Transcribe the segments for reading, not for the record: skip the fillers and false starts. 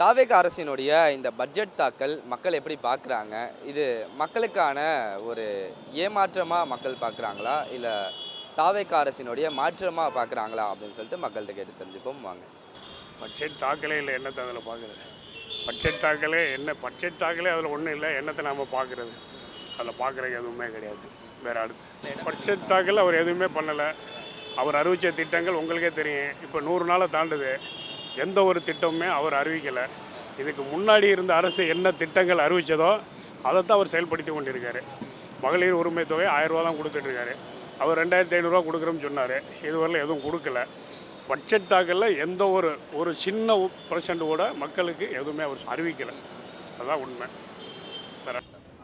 தாவேக அரசினுடைய இந்த பட்ஜெட் தாக்கல் மக்கள் எப்படி பார்க்குறாங்க? இது மக்களுக்கான ஒரு ஏமாற்றமா மக்கள் பார்க்குறாங்களா? இல்ல தாவேக அரசினுடைய மாற்றமா பார்க்குறாங்களா? அப்படின்னு சொல்லிட்டு மக்கள்ட்ட கேட்டு தெரிஞ்சுப்போம் வாங்க. பட்ஜெட் தாக்கலே இல்லை, என்னத்தை அதில் பார்க்குறது? பட்ஜெட் தாக்கலே என்ன? பட்ஜெட் தாக்கலே அதில் ஒன்றும் இல்லை, என்னத்தை நாம் பார்க்குறது? அதில் பார்க்குறதுக்கு எதுவுமே கிடையாது. வேறு அடுத்து பட்ஜெட் தாக்கல் அவர் எதுவுமே பண்ணலை. அவர் அறிவித்த திட்டங்கள் உங்களுக்கே தெரியும். இப்போ 100 நாளை தாண்டுது, எந்த ஒரு திட்டமுமே அவர் அறிவிக்கலை. இதுக்கு முன்னாடி இருந்த அரசு என்ன திட்டங்கள் அறிவித்ததோ அதைத்தான் அவர் செயல்படுத்தி கொண்டிருக்காரு. மகளிர் உரிமை தொகை 1000 ரூபா தான் கொடுத்துட்ருக்காரு. அவர் 2500 கொடுக்குறோன்னு சொன்னார், இதுவரையில் எதுவும் கொடுக்கல. பட்ஜெட் தாக்கலில் எந்த ஒரு சின்ன % கூட மக்களுக்கு எதுவுமே அவர் அறிவிக்கலை. அதுதான் உண்மை.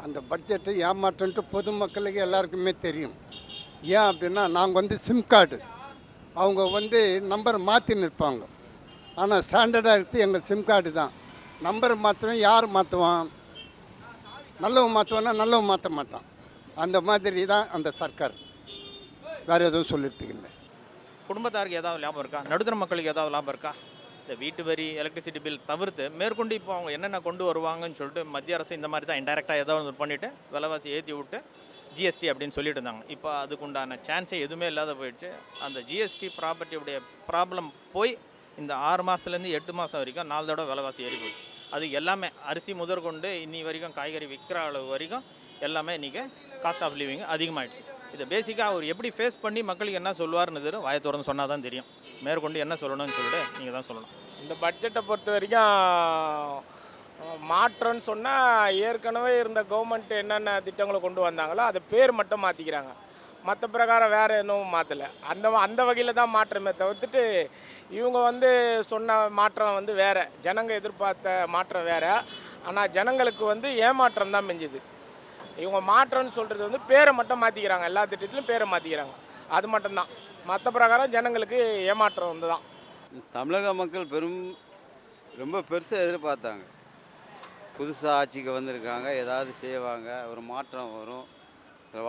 அந்த பட்ஜெட்டு ஏமாற்றன்ட்டு பொதுமக்களுக்கு எல்லாருக்குமே தெரியும். ஏன் அப்படின்னா, நாங்கள் சிம் கார்டு, அவங்க நம்பர் மாற்றி நிற்பாங்க. ஆனால் ஸ்டாண்டர்டாக இருக்குது எங்கள் சிம் கார்டு தான். நம்பரை மாற்றுவேன், யார் மாற்றுவான்? நல்லவன் மாற்றுவான்னா நல்லவன் மாற்ற மாட்டான். அந்த மாதிரி தான் அந்த சர்க்கார். வேறு எதுவும் சொல்லிட்டு இல்லை. குடும்பத்தாருக்கு ஏதாவது லாபம் இருக்கா? நடுத்தர மக்களுக்கு ஏதாவது லாபம் இருக்கா? இந்த வீட்டு வரி, எலக்ட்ரிசிட்டி பில் தவிர்த்து மேற்கொண்டு இப்போ அவங்க என்னென்ன கொண்டு வருவாங்கன்னு சொல்லிட்டு மத்திய அரசு இந்த மாதிரி தான் இன்டெரக்டாக ஏதாவது பண்ணிவிட்டு விலைவாசி ஏற்றி விட்டு ஜிஎஸ்டி அப்படின்னு சொல்லிட்டு இருந்தாங்க. இப்போ அதுக்குண்டான சான்ஸே எதுவுமே இல்லாத போயிடுச்சு. அந்த ஜிஎஸ்டி ப்ராப்பர்ட்டியுடைய ப்ராப்ளம் போய் இந்த 6 மாதத்துலேருந்து 8 மாதம் வரைக்கும் 4 தடவை விலைவாசி ஏறி போகுது. அது எல்லாமே அரிசி முதற்கொண்டு இன்னி வரைக்கும் காய்கறி விற்கிற அளவு வரைக்கும் எல்லாமே இன்றைக்கி காஸ்ட் ஆஃப் லிவிங் அதிகமாகிடுச்சு. இதை பேசிக்காக அவர் எப்படி ஃபேஸ் பண்ணி மக்களுக்கு என்ன சொல்லுவார்னு வாயை திறந்து சொன்னால் தான் தெரியும். மேற்கொண்டு என்ன சொல்லணும்னு சொல்லிட்டு நீங்கள் தான் சொல்லணும். இந்த பட்ஜெட்டை பொறுத்த வரைக்கும் மாற்றம்னு சொன்னால், ஏற்கனவே இருந்த கவர்மெண்ட் என்னென்ன திட்டங்களை கொண்டு வந்தாங்களோ அதை பேர் மட்டும் மாற்றிக்கிறாங்க. மற்ற பிரகாரம் வேறு எதுவும் மாற்றலை. அந்த வகையில் தான் மாற்றமே தவிர்த்துட்டு, இவங்க சொன்ன மாற்றம் வேறு, ஜனங்க எதிர்பார்த்த மாற்றம் வேறு. ஆனால் ஜனங்களுக்கு ஏமாற்றம் தான் மிஞ்சுது. இவங்க மாற்றம்னு சொல்கிறது பேரை மட்டும் மாற்றிக்கிறாங்க. எல்லா திட்டத்திலும் பேரை மாற்றிக்கிறாங்க, அது மட்டும்தான். மற்ற பிரகாரம் ஜனங்களுக்கு ஏமாற்றம் தான். தமிழக மக்கள் ரொம்ப பெருசாக எதிர்பார்த்தாங்க. புதுசாக ஆட்சிக்கு வந்திருக்காங்க, ஏதாவது செய்வாங்க, ஒரு மாற்றம் வரும்,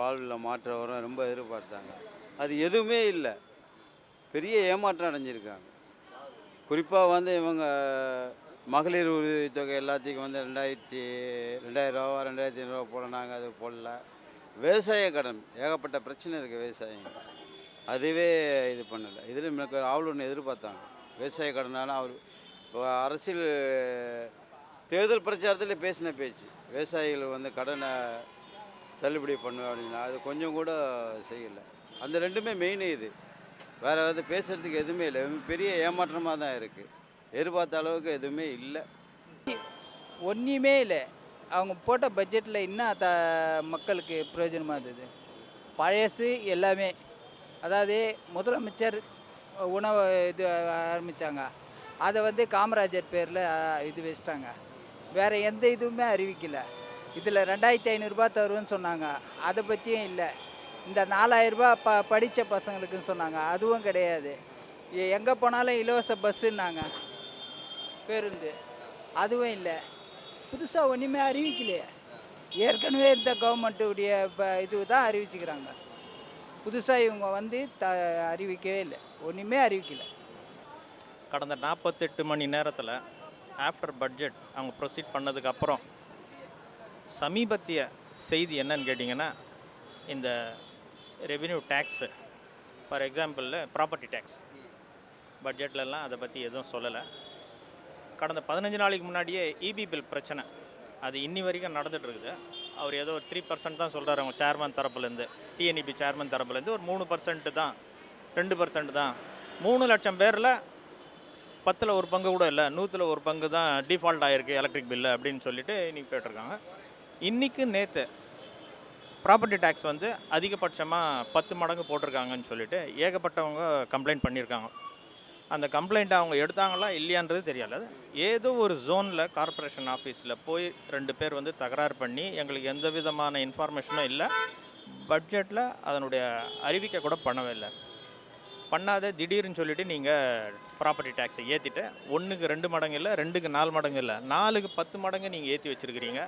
வாழ்வில் மாற்றம் வரும், ரொம்ப எதிர்பார்த்தாங்க. அது எதுவுமே இல்லை, பெரிய ஏமாற்றம் அடைஞ்சிருக்காங்க. குறிப்பாக இவங்க மகளிர் உதவி தொகை எல்லாத்துக்கும் 2000 ரூபா 2500 போடனாங்க, அது போடல. விவசாய கடன் ஏகப்பட்ட பிரச்சனை இருக்குது விவசாயிங்க, அதுவே இது பண்ணலை. இதில் எனக்கு ஆவல் ஒன்று எதிர்பார்த்தாங்க. விவசாய கடனால அவர் அரசியல் தேர்தல் பிரச்சாரத்தில் பேசின பேச்சு, விவசாயிகள் கடனை தள்ளுபடி பண்ணுவேன் அப்படின்னா, அது கொஞ்சம் கூட செய்யலை. அந்த ரெண்டுமே மெயின். இது வேறு பேசுகிறதுக்கு எதுவுமே இல்லை, பெரிய ஏமாற்றமாக தான் இருக்குது. எதிர்பார்த்த அளவுக்கு எதுவுமே இல்லை, ஒன்றுமே இல்லை. அவங்க போட்ட பட்ஜெட்டில் இன்னும் மக்களுக்கு பிரயோஜனமாக இருந்தது. பழசு எல்லாமே, அதாவது முதலமைச்சர் உணவு இது ஆரம்பித்தாங்க, அதை காமராஜர் பேரில் இது வச்சிட்டாங்க. வேறு எந்த இதுவுமே அறிவிக்கலை. இதில் 2500 ரூபா தருவேன்னு சொன்னாங்க, அதை பற்றியும் இல்லை. இந்த 4000 ரூபா படித்த பசங்களுக்குன்னு சொன்னாங்க, அதுவும் கிடையாது. எங்கே போனாலும் இலவச பஸ்ஸுன்னாங்க, பேருந்து, அதுவும் இல்லை. புதுசாக ஒன்றுமே அறிவிக்கலையே. ஏற்கனவே இந்த கவர்மெண்ட்டுடைய இது தான் அறிவிச்சுக்கிறாங்க. புதுசாக இவங்க அறிவிக்கவே இல்லை, ஒன்றுமே அறிவிக்கலை. கடந்த 48 மணி நேரத்தில் ஆஃப்டர் பட்ஜெட் அவங்க ப்ரொசீட் பண்ணதுக்கப்புறம் சமீபத்திய செய்தி என்னன்னு கேட்டிங்கன்னா, இந்த ரெவென்யூ டேக்ஸு, ஃபார் எக்ஸாம்பிளில் ப்ராப்பர்ட்டி டேக்ஸ் பட்ஜெட்லலாம் அதை பற்றி எதுவும் சொல்லலை. கடந்த 15 நாளைக்கு முன்னாடியே இபி பில் பிரச்சனை, அது இன்னி வரைக்கும் நடந்துகிட்ருக்குது. அவர் ஏதோ ஒரு 3% தான் சொல்கிறார் அவங்க சேர்மன் தரப்புலேருந்து, டிஎன்இபி சேர்மன் தரப்புலேருந்து ஒரு 3% தான், 2% தான். 3 லட்சம் பேரில் 10ல் 1 பங்கு கூட இல்லை, 100ல் 1 பங்கு தான் டிஃபால்ட் ஆகிருக்கு எலக்ட்ரிக் பில்லு அப்படின்னு சொல்லிட்டு இன்றைக்கி போய்ட்டுருக்காங்க. இன்றைக்கு நேற்று ப்ராப்பர்ட்டி டேக்ஸ் அதிகபட்சமாக 10 மடங்கு போட்டிருக்காங்கன்னு சொல்லிட்டு ஏகப்பட்டவங்க கம்ப்ளைண்ட் பண்ணியிருக்காங்க. அந்த கம்ப்ளைண்ட்டை அவங்க எடுத்தாங்களா இல்லையான்றது தெரியல. ஏதோ ஒரு ஜோனில் கார்ப்பரேஷன் ஆஃபீஸில் போய் 2 பேர் தகராறு பண்ணி எங்களுக்கு எந்த விதமான இன்ஃபார்மேஷனும் இல்லை, பட்ஜெட்டில் அதனுடைய அறிவிக்க கூட பண்ணவே இல்லை. பண்ணாத திடீர்னு சொல்லிவிட்டு நீங்கள் ப்ராப்பர்ட்டி டேக்ஸை ஏற்றிட்டு 1க்கு 2 மடங்கு இல்லை, 2க்கு 4 மடங்கு இல்லை, 4க்கு 10 மடங்கு நீங்கள் ஏற்றி வச்சுருக்கிறீங்க.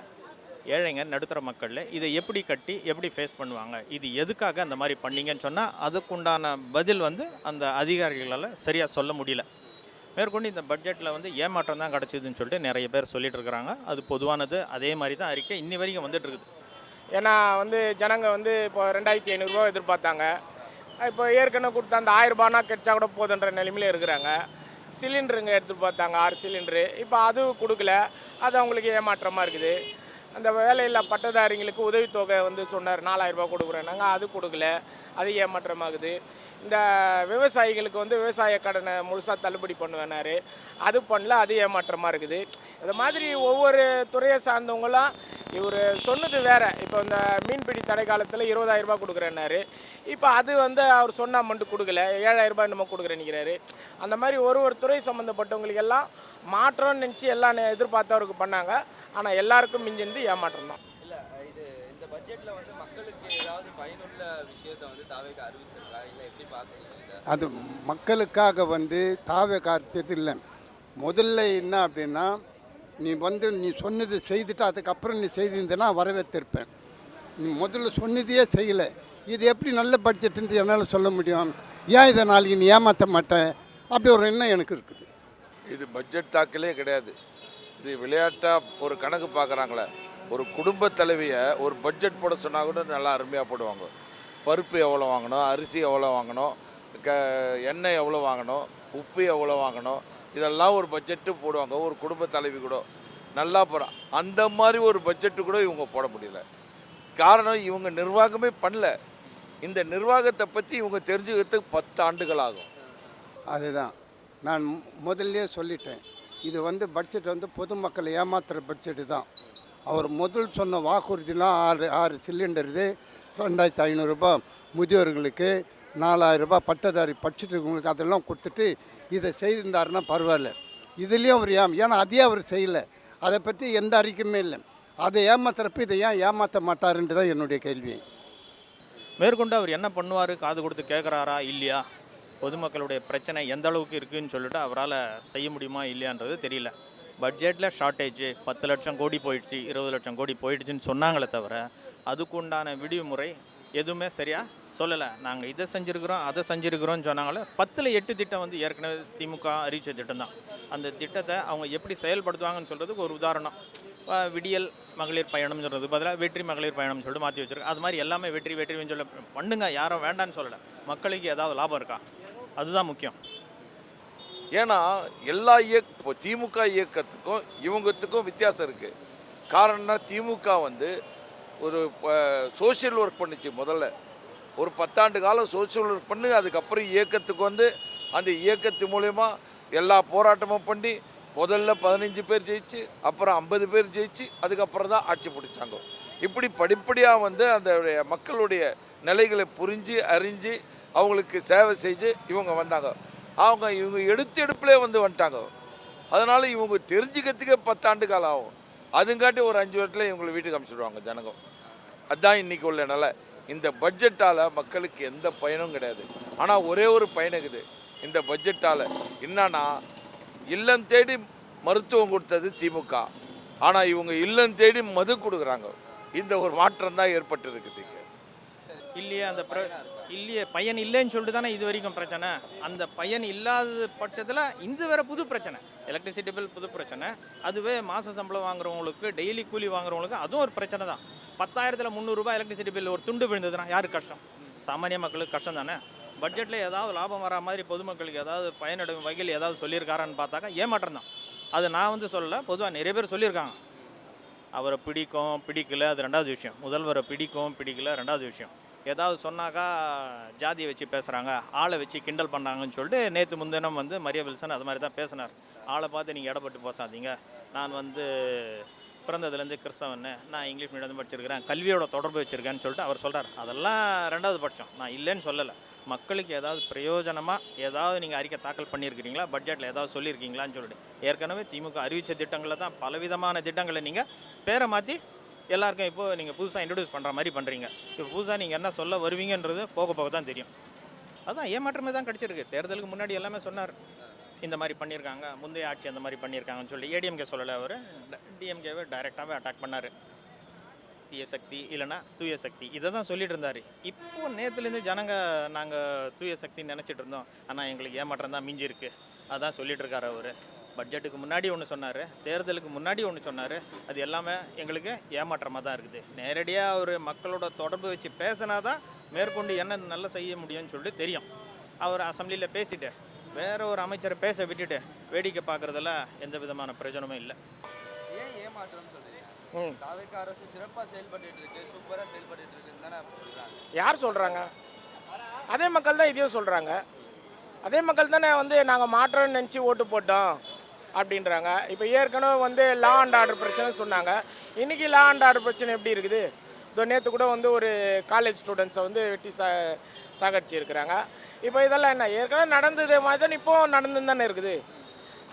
ஏழைங்க நடுத்தர மக்கள் இதை எப்படி கட்டி எப்படி ஃபேஸ் பண்ணுவாங்க? இது எதுக்காக அந்த மாதிரி பண்ணீங்கன்னு சொன்னால் அதுக்குண்டான பதில் அந்த அதிகாரிகளால் சரியாக சொல்ல முடியல. மேற்கொண்டு இந்த பட்ஜெட்டில் வந்து ஏமாற்றம் தான் கிடச்சிதுன்னு சொல்லிட்டு நிறைய பேர் சொல்லிட்டு இருக்கிறாங்க. அது பொதுவானது. அதே மாதிரி தான் அறிக்கை இன்னி வரைக்கும் வந்துட்டு இருக்குது. ஏன்னா வந்து ஜனங்க வந்து இப்போ 2500 எதிர்பார்த்தாங்க. இப்போ ஏற்கனவே கொடுத்த அந்த 1000 ரூபானா கிடைச்சா கூட போதுன்ற நிலைமையில இருக்கிறாங்க. சிலிண்டருங்க எதிர்பார்த்தாங்க 6 சிலிண்டரு. இப்போ அது கொடுக்கல. அது அவங்களுக்கு ஏமாற்றமாக இருக்குது. அந்த வேலையில்லா பட்டதாரிங்களுக்கு உதவித்தொகை வந்து சொன்னார் 4000 ரூபாய் கொடுக்குறேன்னாங்க. அது கொடுக்கல. அது ஏமாற்றமாகுது. இந்த விவசாயிகளுக்கு வந்து விவசாய கடனை முழுசாக தள்ளுபடி பண்ணுவேனாரு. அது பண்ணல. அது ஏமாற்றமாக இருக்குது. இது மாதிரி ஒவ்வொரு துறையை சார்ந்தவங்களாம் இவர் சொன்னது வேறு. இப்போ இந்த மீன்பிடி தடை காலத்தில் 20000 ரூபாய் கொடுக்குறேன்னாரு. இப்போ அது வந்து அவர் சொன்ன அமௌண்ட்டு கொடுக்கல. 7000 ரூபாய் என்னமோ கொடுக்குறேன்னுக்கிறாரு. அந்த மாதிரி ஒரு துறை சம்மந்தப்பட்டவங்களுக்கு எல்லாம் மாற்றம்னு நினச்சி எல்லாம் எதிர்பார்த்தவருக்கு பண்ணாங்க. ஆனால் எல்லாருக்கும் மிஞ்சிருந்து ஏமாற்றம் தான். இல்லை இது இந்த பட்ஜெட்டில் வந்து மக்களுக்கு ஏதாவது பயனுள்ள விஷயத்தை வந்து தாவேக்கா அறிவிச்சிருக்கா, இல்லை எப்படி பார்க்குறீங்க இதை? அது மக்களுக்காக வந்து தாவே கார்த்தது இல்லை. முதல்ல என்ன அப்படின்னா, நீ சொன்னது செய்துட்டு அதுக்கப்புறம் நீ செய்திருந்தேன்னா வரவேற்றிருப்பேன். நீ முதல்ல சொன்னதையே செய்யலை. இது எப்படி நல்ல பட்ஜெட்டுன்ட்டு என்னால் சொல்ல முடியும்? ஏன் இதை நாளைக்கு நீ ஏமாற்ற மாட்டேன்? அப்படி ஒரு எண்ணம் எனக்கு இருக்குது. இது பட்ஜெட் தாக்கலே கிடையாது. இது விளையாட்டாக ஒரு கணக்கு பார்க்குறாங்களே. ஒரு குடும்ப தலைவியை ஒரு பட்ஜெட் போட சொன்னால் கூட நல்லா அருமையாக போடுவாங்க. பருப்பு எவ்வளோ வாங்கணும், அரிசி எவ்வளோ வாங்கணும், எண்ணெய் எவ்வளோ வாங்கணும், உப்பு எவ்வளோ வாங்கணும், இதெல்லாம் ஒரு பட்ஜெட்டு போடுவாங்க. ஒரு குடும்ப தலைவி கூட நல்லா போகிறான். அந்த மாதிரி ஒரு பட்ஜெட்டு கூட இவங்க போட முடியல. காரணம், இவங்க நிர்வாகமே பண்ணல. இந்த நிர்வாகத்தை பற்றி இவங்க தெரிஞ்சுக்கிறதுக்கு 10 ஆண்டுகள் ஆகும். அதுதான் நான் முதல்ல சொல்லிட்டேன். இது வந்து பட்ஜெட் வந்து பொதுமக்களை ஏமாத்துகிற பட்ஜெட்டு தான். அவர் முதல் சொன்ன வாக்குறுதிலாம் 6 சிலிண்டர் இது, 2500 ரூபாய் முதியோர்களுக்கு, 4000 ரூபாய் பட்டதாரி படிச்சுட்டு அதெல்லாம் கொடுத்துட்டு இதை செய்திருந்தாருன்னா பரவாயில்ல. இதுலேயும் அவர் ஏன்னா அதையே அவர் செய்யலை. அதை பற்றி எந்த அறிக்கையுமே இல்லை. அதை ஏமாத்துறப்ப இதை ஏன் ஏமாற்ற மாட்டாருன்ட்டு தான் என்னுடைய கேள்வி. மேற்கொண்டு அவர் என்ன பண்ணுவார், காது கொடுத்து கேட்குறாரா இல்லையா, பொதுமக்களுடைய பிரச்சனை எந்த அளவுக்கு இருக்குதுன்னு சொல்லிட்டு அவரால் செய்ய முடியுமா இல்லையான்றது தெரியல. பட்ஜெட்டில் ஷார்ட்டேஜ் 10 லட்சம் கோடி போயிடுச்சு, 20 லட்சம் கோடி போயிடுச்சுன்னு சொன்னாங்களே தவிர அதுக்குண்டான விடுமுறை எதுவுமே சரியாக சொல்லலை. நாங்கள் இதை செஞ்சுருக்கிறோம் அதை செஞ்சுருக்கிறோன்னு சொன்னாங்களே. 10ல் 8 திட்டம் வந்து ஏற்கனவே திமுக அறிவித்த திட்டம் தான். அந்த திட்டத்தை அவங்க எப்படி செயல்படுத்துவாங்கன்னு சொல்கிறதுக்கு ஒரு உதாரணம். விடியல் மகளிர் பயணம்னு சொல்கிறது பதிலாக வெற்றி மகளிர் பயணம்னு சொல்லிட்டு மாற்றி வச்சுருக்கேன். அது மாதிரி எல்லாமே வெற்றின்னு சொல்ல பண்ணுங்க, யாரும் வேண்டான்னு சொல்லலை. மக்களுக்கு ஏதாவது லாபம் இருக்கா, அதுதான் முக்கியம். ஏன்னா எல்லா இப்போ திமுக இயக்கத்துக்கும் இவங்கத்துக்கும் வித்தியாசம் இருக்குது. காரணம்னா திமுக வந்து ஒரு சோஷியல் ஒர்க் பண்ணிச்சு. முதல்ல ஒரு 10 ஆண்டு காலம் சோஷியல் ஒர்க் பண்ணி அதுக்கப்புறம் இயக்கத்துக்கு வந்து அந்த இயக்கத்து மூலயமா எல்லா போராட்டமும் பண்ணி முதல்ல 15 பேர் ஜெயிச்சு, அப்புறம் 50 பேர் ஜெயிச்சு, அதுக்கப்புறம் தான் ஆட்சி பிடிச்சாங்க. இப்படி படிப்படியாக வந்து அந்த மக்களுடைய நிலைகளை புரிஞ்சு அறிஞ்சு அவங்களுக்கு சேவை செஞ்சு இவங்க வந்தாங்க. இவங்க எடுப்பிலே வந்துட்டாங்க. அதனால் இவங்க தெரிஞ்சுக்கிறதுக்கே 10 ஆண்டு காலம் ஆகும். அதுங்காட்டி ஒரு 5 வருஷத்தில் இவங்களை வீட்டுக்கு அனுப்பிச்சிடுவாங்க ஜனங்க. அதுதான் இன்றைக்கி உள்ள நிலை. இந்த பட்ஜெட்டால் மக்களுக்கு எந்த பயனும் கிடையாது. ஆனால் ஒரே ஒரு பயன் இருக்குது இந்த பட்ஜெட்டால். என்னன்னா, இல்லம் தேடி மருத்துவம் கொடுத்தது திமுக, ஆனால் இவங்க இல்லம் தேடி மது கொடுக்குறாங்க. இந்த ஒரு மாற்றம் தான் ஏற்பட்டு இருக்குது. இல்லையே இல்லையே பையன் இல்லைன்னு சொல்லிட்டு தானே இது வரைக்கும் பிரச்சனை. அந்த பையன் இல்லாத பட்சத்தில் இந்த வேறு புது பிரச்சனை, எலக்ட்ரிசிட்டி பில் புது பிரச்சனை. அதுவே மாத சம்பளம் வாங்குறவங்களுக்கு, டெய்லி கூலி வாங்குறவங்களுக்கு அதுவும் ஒரு பிரச்சனை தான். 10,000ல் 300 ரூபாய் எலக்ட்ரிசிட்டி பில் ஒரு துண்டு விழுந்ததுன்னா யாருக்கு கஷ்டம்? சாமானிய மக்களுக்கு கஷ்டம் தானே. பட்ஜெட்டில் ஏதாவது லாபம் வரா மாதிரி பொதுமக்களுக்கு ஏதாவது பயனடையும் வகையில் ஏதாவது சொல்லியிருக்காரான்னு பார்த்தாக்கா ஏமாற்றம் தான். அது நான் வந்து சொல்லலை, பொதுவாக நிறைய பேர் சொல்லியிருக்காங்க. அவரை பிடிக்கல, அது 2வது விஷயம். முதல்வரை பிடிக்கல 2வது விஷயம். ஏதாவது சொன்னாக்கா ஜாதியை வச்சு பேசுகிறாங்க, ஆளை வச்சு கிண்டல் பண்ணாங்கன்னு சொல்லிட்டு நேற்று முன்தினம் வந்து மரியா வில்சன் அது மாதிரி தான் பேசினார். ஆளை பார்த்து நீங்கள் இடப்பட்டு பேசாதீங்க, நான் வந்து பிறந்ததுலேருந்து கிறிஸ்தவன்னு, நான் இங்கிலீஷ் மீடியம் படிச்சிருக்கிறேன், கல்வியோட தொடர்பு வச்சுருக்கேன்னு சொல்லிட்டு அவர் சொல்கிறார். அதெல்லாம் 2வது பட்சம். நான் இல்லைன்னு சொல்லலை. மக்களுக்கு ஏதாவது பிரயோஜனமாக ஏதாவது நீங்கள் அறிக்கை தாக்கல் பண்ணியிருக்கிறீங்களா, பட்ஜெட்டில் ஏதாவது சொல்லியிருக்கீங்களான்னு சொல்லிட்டு. ஏற்கனவே திமுக அறிவித்த திட்டங்களில் தான் பலவிதமான திட்டங்களை நீங்கள் பேரை மாற்றி எல்லாருக்கும் இப்போது நீங்கள் புதுசாக இன்ட்ரடியூஸ் பண்ணுற மாதிரி பண்ணுறீங்க. இப்போ புதுசாக நீங்கள் என்ன சொல்ல வருவீங்கன்றது போக தான் தெரியும். அதுதான் ஏமாற்றமே தான் கிடச்சிருக்கு. தேர்தலுக்கு முன்னாடி எல்லாமே சொன்னார், இந்த மாதிரி பண்ணியிருக்காங்க, முந்தைய ஆட்சி அந்த மாதிரி பண்ணியிருக்காங்கன்னு சொல்லி. ஏடிஎம்கே சொல்லலை, அவர் டிஎம்கேவை டைரெக்டாகவே அட்டாக் பண்ணார். தீய சக்தி இல்லைனா தூய சக்தி இதை தான் சொல்லிட்டு இருந்தார். இப்போது நேற்றுலேருந்து ஜனங்க நாங்கள் தூய சக்தின்னு நினச்சிட்டு இருந்தோம், ஆனால் எங்களுக்கு ஏமாற்றம் தான் மிஞ்சிருக்கு, அதான் சொல்லிட்டு இருக்காரு அவர். பட்ஜெட்டுக்கு முன்னாடி ஒன்று சொன்னார், தேர்தலுக்கு முன்னாடி ஒன்று சொன்னார். அது எல்லாமே எங்களுக்கு ஏமாற்றமாக தான் இருக்குது. நேரடியாக அவர் மக்களோட தொடர்பு வச்சு பேசினா தான் மேற்கொண்டு என்ன நல்லா செய்ய முடியும்னு சொல்லிட்டு தெரியும். அவர் அசெம்பிளியில் பேசிட்டு வேற ஒரு அமைச்சரை பேச விட்டுட்டு வேடிக்கை பார்க்குறதுல எந்த விதமான பிரயோஜனமும் இல்லை. ஏன் ஏமாற்றம்னு சொல்றீங்க? தாவேக்கா அரசு சிறப்பாக செயல்பட்டு இருக்கு, சூப்பராக செயல்பட்டு இருக்குன்னு தானே சொல்றாங்க. யார் சொல்கிறாங்க? அதே மக்கள் தான் இதையும் சொல்கிறாங்க. அதே மக்கள் தானே வந்து நாங்கள் மாற்றம்னு நினச்சி ஓட்டு போட்டோம் அப்படின்றாங்க. இப்போ ஏற்கனவே வந்து லா அண்ட் ஆர்டர் பிரச்சனை சொன்னாங்க. இன்றைக்கி லா அண்ட் ஆர்டர் பிரச்சனை எப்படி இருக்குது? இதோ நேற்று கூட வந்து ஒரு காலேஜ் ஸ்டூடெண்ட்ஸை வந்து வெட்டி சாகடிச்சு இருக்கிறாங்க. இப்போ இதெல்லாம் என்ன ஏற்கனவே நடந்தது மாதிரி தான் இப்போது நடந்துன்னு தானே இருக்குது.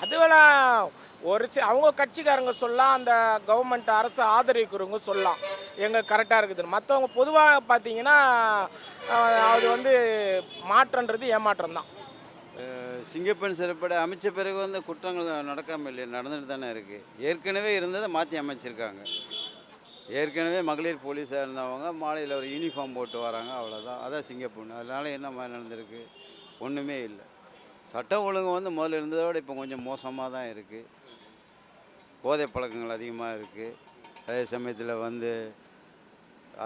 அதுவெல்லாம் அவங்க கட்சிக்காரங்க சொல்லலாம், அந்த கவர்மெண்ட் அரசு ஆதரிக்கிறவங்க சொல்லலாம் எங்கள் கரெக்டாக இருக்குதுன்னு. மற்றவங்க பொதுவாக பார்த்தீங்கன்னா அது வந்து மாற்றன்றது ஏமாற்றம் தான். சிங்கப்பெண் சிறப்படை அமைச்ச பிறகு வந்து குற்றங்கள் நடக்காமல் இல்லையா, நடந்துட்டு தானே இருக்குது. ஏற்கனவே இருந்ததை மாற்றி அமைச்சிருக்காங்க. ஏற்கனவே மகளிர் போலீஸாக இருந்தவங்க மாலையில் ஒரு யூனிஃபார்ம் போட்டு வராங்க, அவ்வளோதான். அதான் சிங்கப்பெண். அதனால் என்ன மாதிரி நடந்திருக்கு? ஒன்றுமே இல்லை. சட்டம் ஒழுங்கு வந்து முதல்ல இருந்ததை விட இப்போ கொஞ்சம் மோசமாக தான் இருக்குது. போதை பழக்கங்கள் அதிகமாக இருக்குது. அதே சமயத்தில் வந்து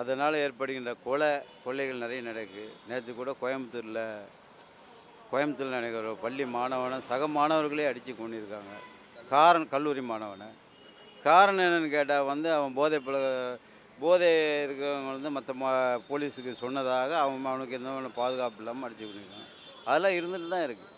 அதனால் ஏற்படுகின்ற கொள்ளைகள் நிறைய நடக்குது. நேற்று கூட கோயம்புத்தூரில் நடக்கிற ஒரு பள்ளி மாணவனை சக மாணவர்களே அடித்து கொண்டிருக்காங்க. கல்லூரி மாணவனை. காரணம் என்னென்னு கேட்டால் வந்து அவன் போதை இருக்கிறவங்க வந்து மற்ற போலீஸுக்கு சொன்னதாக அவனுக்கு எந்த பாதுகாப்பு இல்லாமல் அடித்து கொண்டிருக்காங்க. அதெல்லாம் இருந்துட்டு தான் இருக்குது.